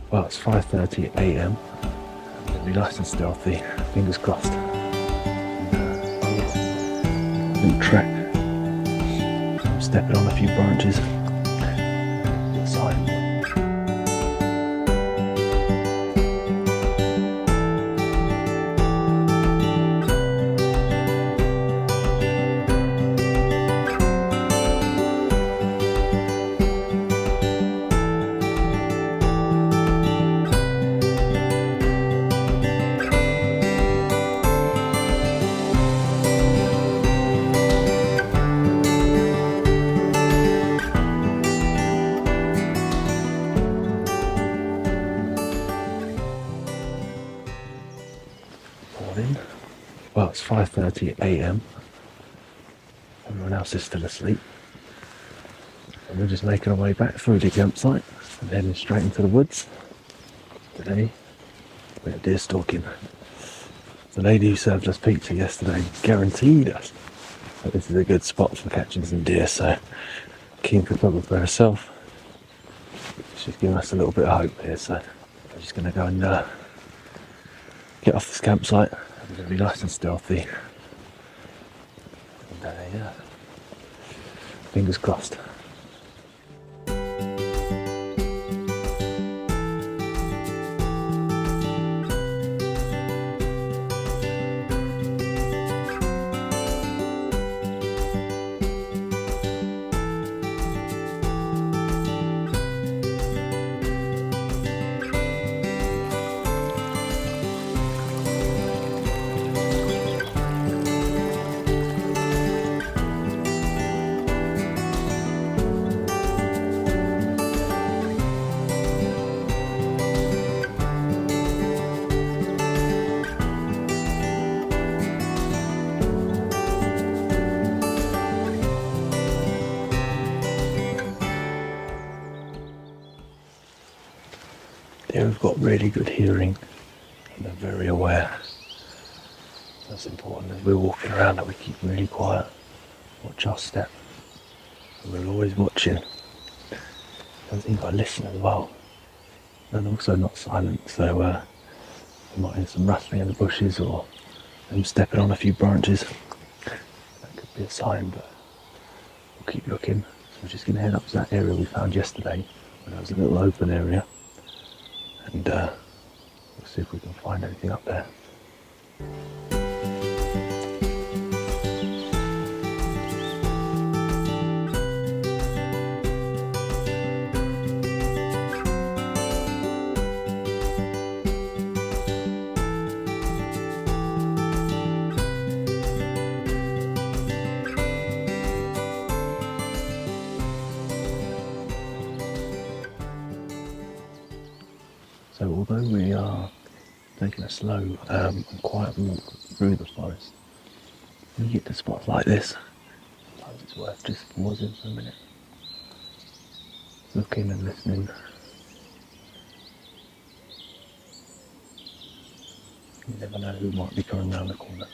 Well, it's 5:30 a.m. It'll be nice and stealthy, fingers crossed. Little track. I'm stepping on a few branches. Sign. Morning. Well, it's 5:30 a.m. Everyone else is still asleep. And we're just making our way back through the campsite and heading straight into the woods. Today, we're deer stalking. The lady who served us pizza yesterday guaranteed us that this is a good spot for catching some deer, so keen photographer herself. She's giving us a little bit of hope here, so we're just going to go and get off this campsite. It's going to be nice and stealthy. And yeah, fingers crossed. They've got really good hearing and they're very aware. That's important as we're walking around, that we keep really quiet, watch our step, and we're always watching. I think I listen as well, and also not silent, so you might hear some rustling in the bushes or them stepping on a few branches. That could be a sign, but we'll keep looking. So we're just going to head up to that area we found yesterday, where there was a little open area. And we'll see if we can find anything up there. So although we are taking a slow and quiet walk through the forest, when you get to spots like this, sometimes it's worth just pausing for a minute, looking and listening. You never know who might be coming around the corner.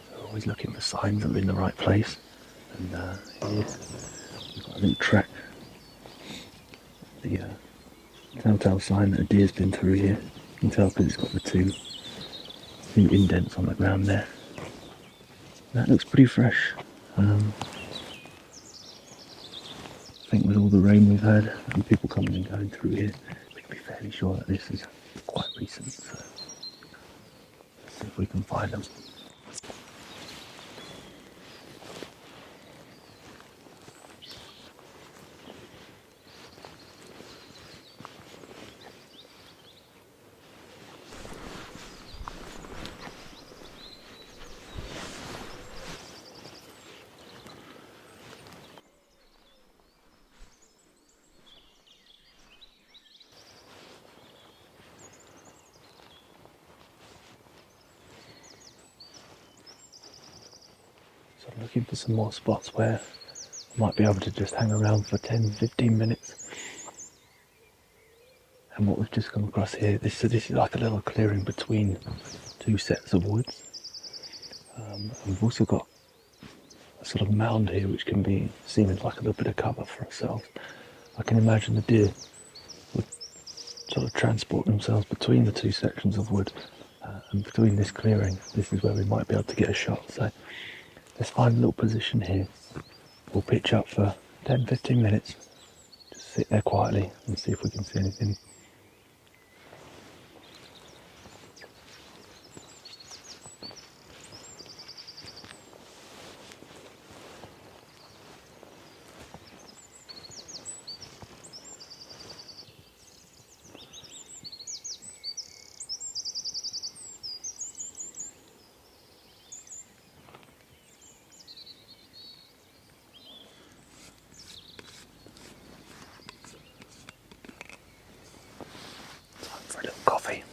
So always looking for signs that we're in the right place. And here we've got a little track. The telltale sign that a deer's been through here. You can tell because it's got the two indents on the ground there. That looks pretty fresh. I think with all the rain we've had and people coming and going through here, we can be fairly sure that this is quite recent. So let's see if we can find them. So I'm looking for some more spots where I might be able to just hang around for 10-15 minutes. And what we've just come across here, this is like a little clearing between two sets of woods. And we've also got a sort of mound here which can be seen as like a little bit of cover for ourselves. I can imagine the deer would sort of transport themselves between the two sections of wood and between this clearing. This is where we might be able to get a shot. So let's find a little position here. We'll pitch up for 10-15 minutes, just sit there quietly and see if we can see anything. Time for a little coffee.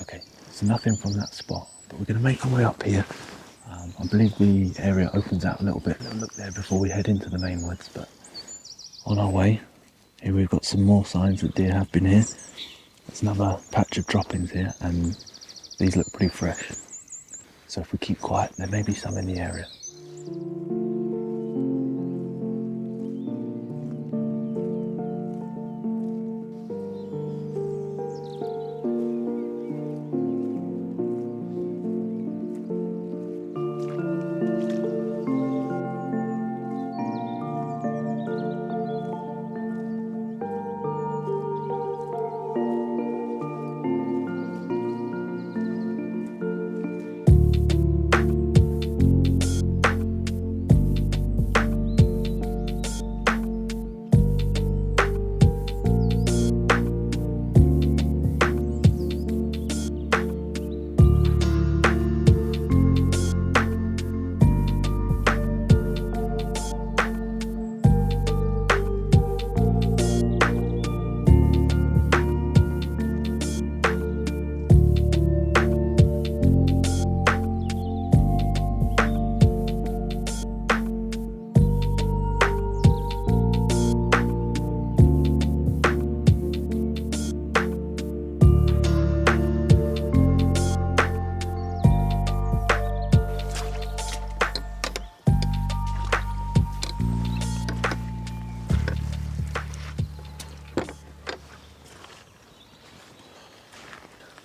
Okay, so nothing from that spot, but we're going to make our way up here. I believe the area opens out a little bit. We'll look there before we head into the main woods, but on our way, here we've got some more signs that deer have been here. There's another patch of droppings here, and these look pretty fresh. So if we keep quiet, there may be some in the area.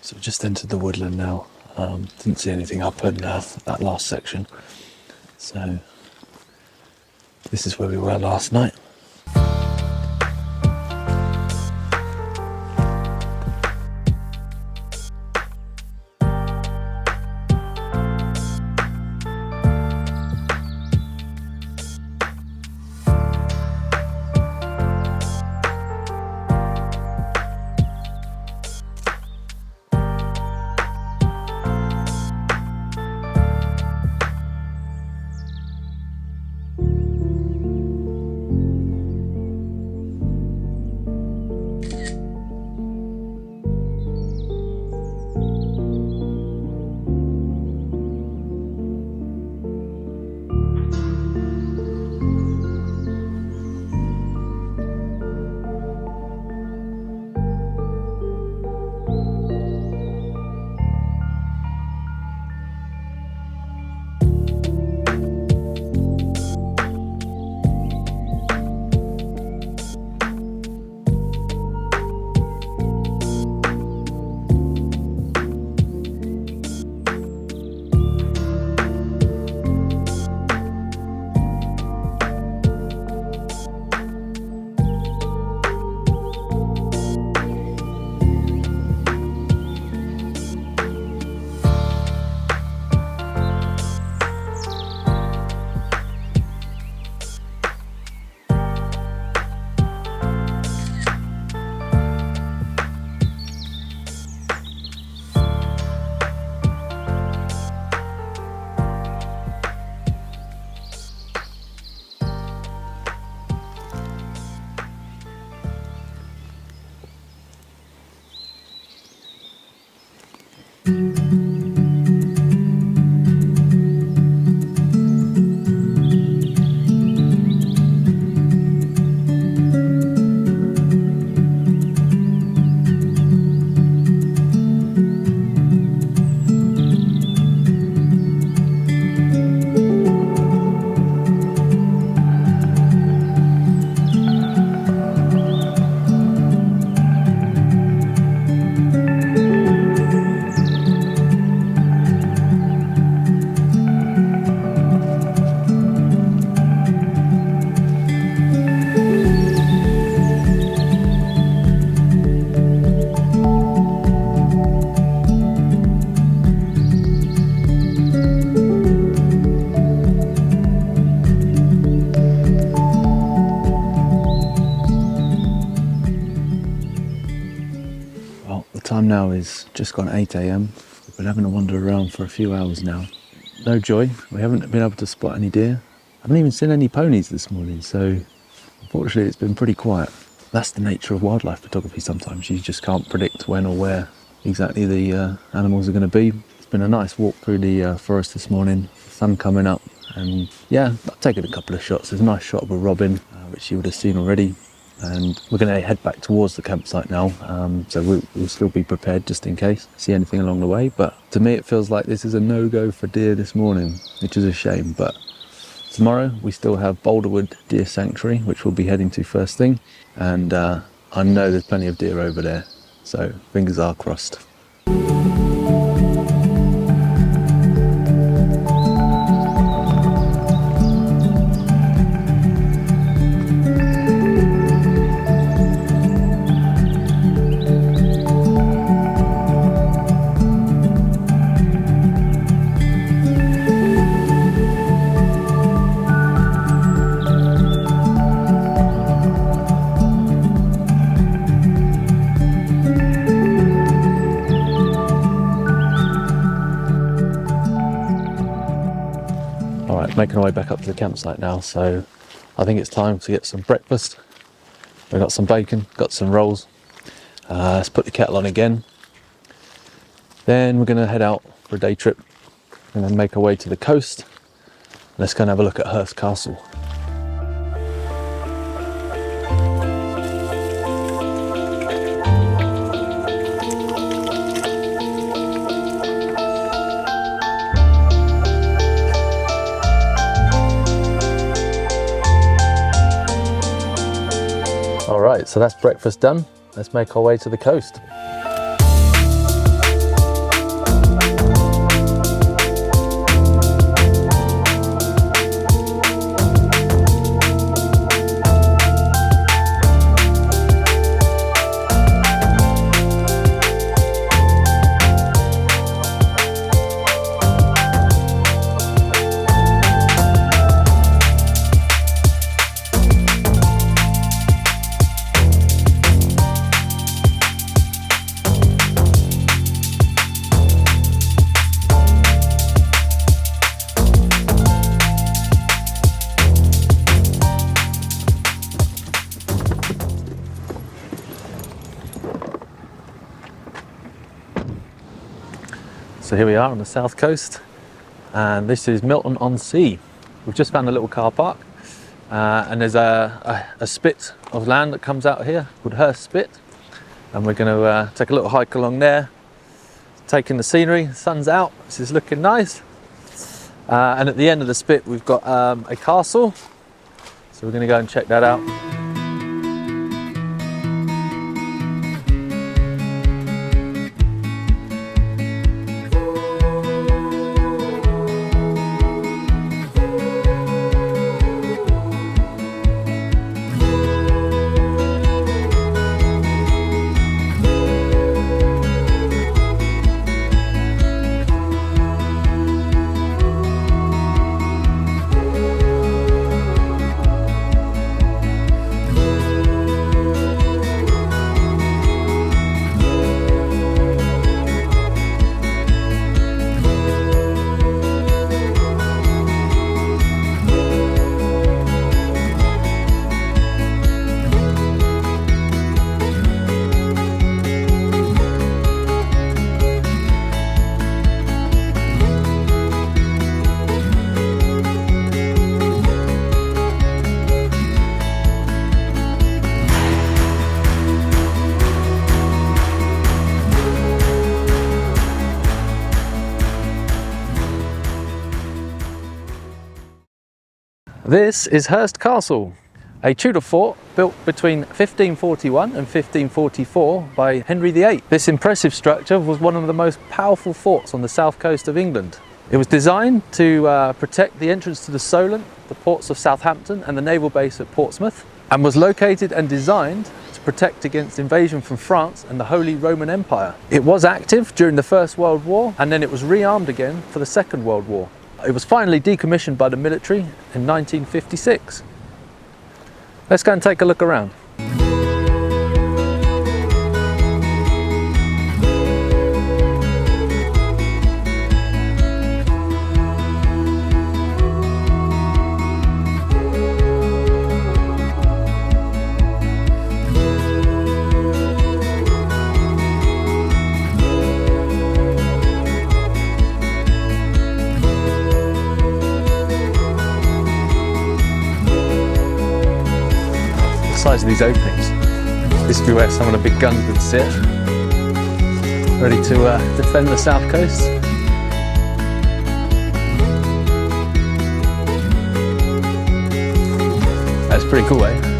So we've just entered the woodland now. Didn't see anything up in that last section. So this is where we were last night. Well, the time now is just gone 8 a.m. We've been having to wander around for a few hours now. No joy. We haven't been able to spot any deer. I haven't even seen any ponies this morning, so unfortunately it's been pretty quiet. That's the nature of wildlife photography sometimes. You just can't predict when or where exactly the animals are going to be. It's been a nice walk through the forest this morning, sun coming up, and yeah, I've taken a couple of shots. There's a nice shot of a robin, which you would have seen already. And we're going to head back towards the campsite now, so we'll still be prepared just in case, see anything along the way. But to me it feels like this is a no-go for deer this morning, which is a shame. But tomorrow we still have Boulderwood Deer Sanctuary, which we'll be heading to first thing, and I know there's plenty of deer over there, so fingers are crossed. Making our way back up to the campsite now, so I think it's time to get some breakfast. We've got some bacon, got some rolls. Let's put the kettle on again. Then we're going to head out for a day trip and then make our way to the coast. Let's go and have a look at Hurst Castle. Alright, so that's breakfast done. Let's make our way to the coast. So here we are on the south coast, and this is Milton-on-Sea. We've just found a little car park, and there's a spit of land that comes out here called Hurst Spit, and we're going to take a little hike along there, taking the scenery. The sun's out, this is looking nice, and at the end of the spit we've got a castle, so we're going to go and check that out. This is Hurst Castle, a Tudor fort built between 1541 and 1544 by Henry VIII. This impressive structure was one of the most powerful forts on the south coast of England. It was designed to protect the entrance to the Solent, the ports of Southampton and the naval base at Portsmouth, and was located and designed to protect against invasion from France and the Holy Roman Empire. It was active during the First World War, and then it was rearmed again for the Second World War. It was finally decommissioned by the military in 1956. Let's go and take a look around. Size of these openings. This would be where some of the big guns would sit, ready to defend the south coast. That's pretty cool, eh?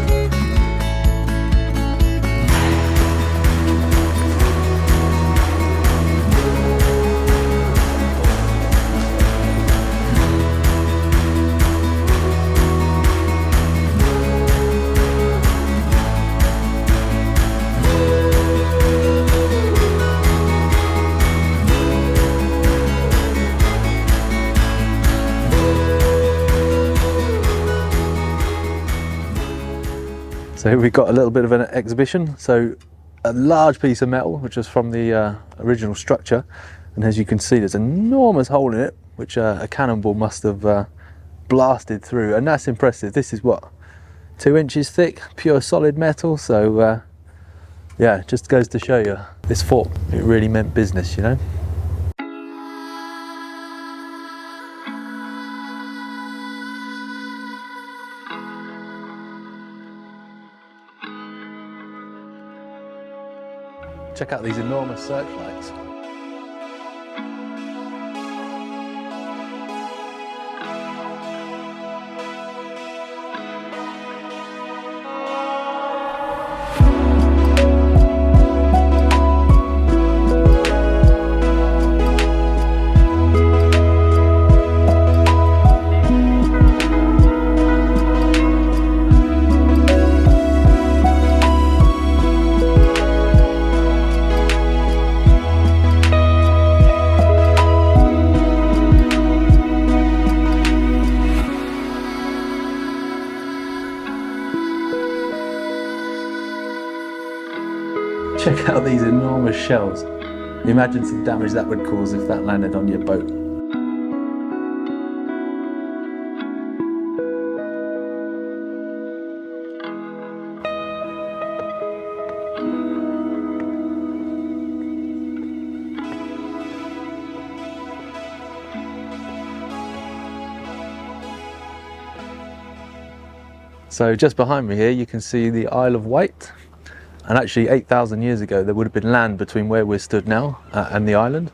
So here we've got a little bit of an exhibition. So a large piece of metal, which is from the original structure. And as you can see, there's an enormous hole in it, which a cannonball must have blasted through. And that's impressive. This is what, 2 inches thick, pure solid metal. So yeah, it just goes to show you, this fort, it really meant business, you know. Check out these enormous searchlights. Check out these enormous shells. Imagine some damage that would cause if that landed on your boat. So just behind me here you can see the Isle of Wight. And actually 8,000 years ago there would have been land between where we're stood now and the island.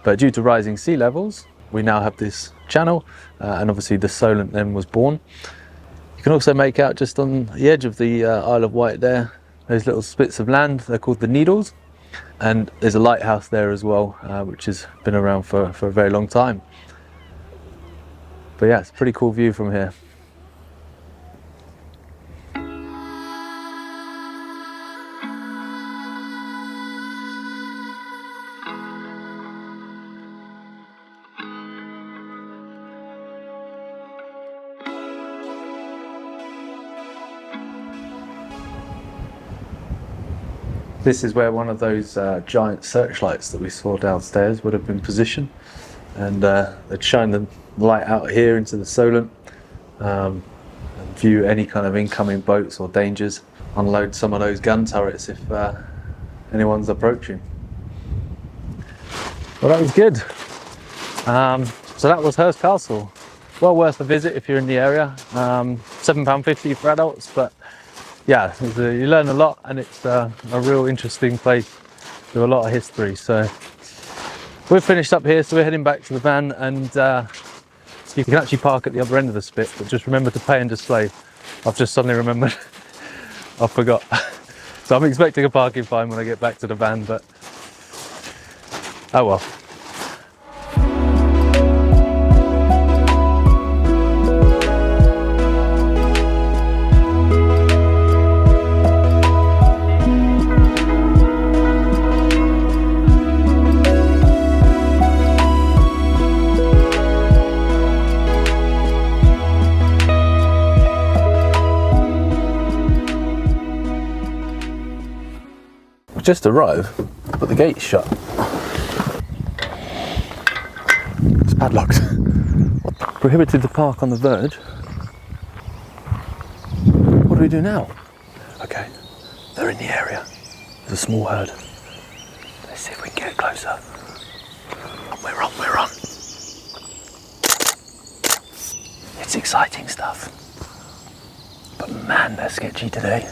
But due to rising sea levels, we now have this channel and obviously the Solent then was born. You can also make out just on the edge of the Isle of Wight there, those little spits of land, they're called the Needles. And there's a lighthouse there as well, which has been around for a very long time. But yeah, it's a pretty cool view from here. This is where one of those giant searchlights that we saw downstairs would have been positioned, and they'd shine the light out here into the Solent and view any kind of incoming boats or dangers, unload some of those gun turrets if anyone's approaching. Well, that was good. So that was Hurst Castle. Well worth a visit if you're in the area. £7.50 for adults, but yeah, you learn a lot, and it's a real interesting place with a lot of history. So we've finished up here, so we're heading back to the van and You can actually park at the other end of the spit, but just remember to pay and display. I've just suddenly remembered. I forgot. So I'm expecting a parking fine when I get back to the van, but oh well. We just arrived, but the gate's shut. It's padlocked. Prohibited to park on the verge. What do we do now? Okay, they're in the area. There's a small herd. Let's see if we can get closer. We're on. It's exciting stuff. But man, they're sketchy today.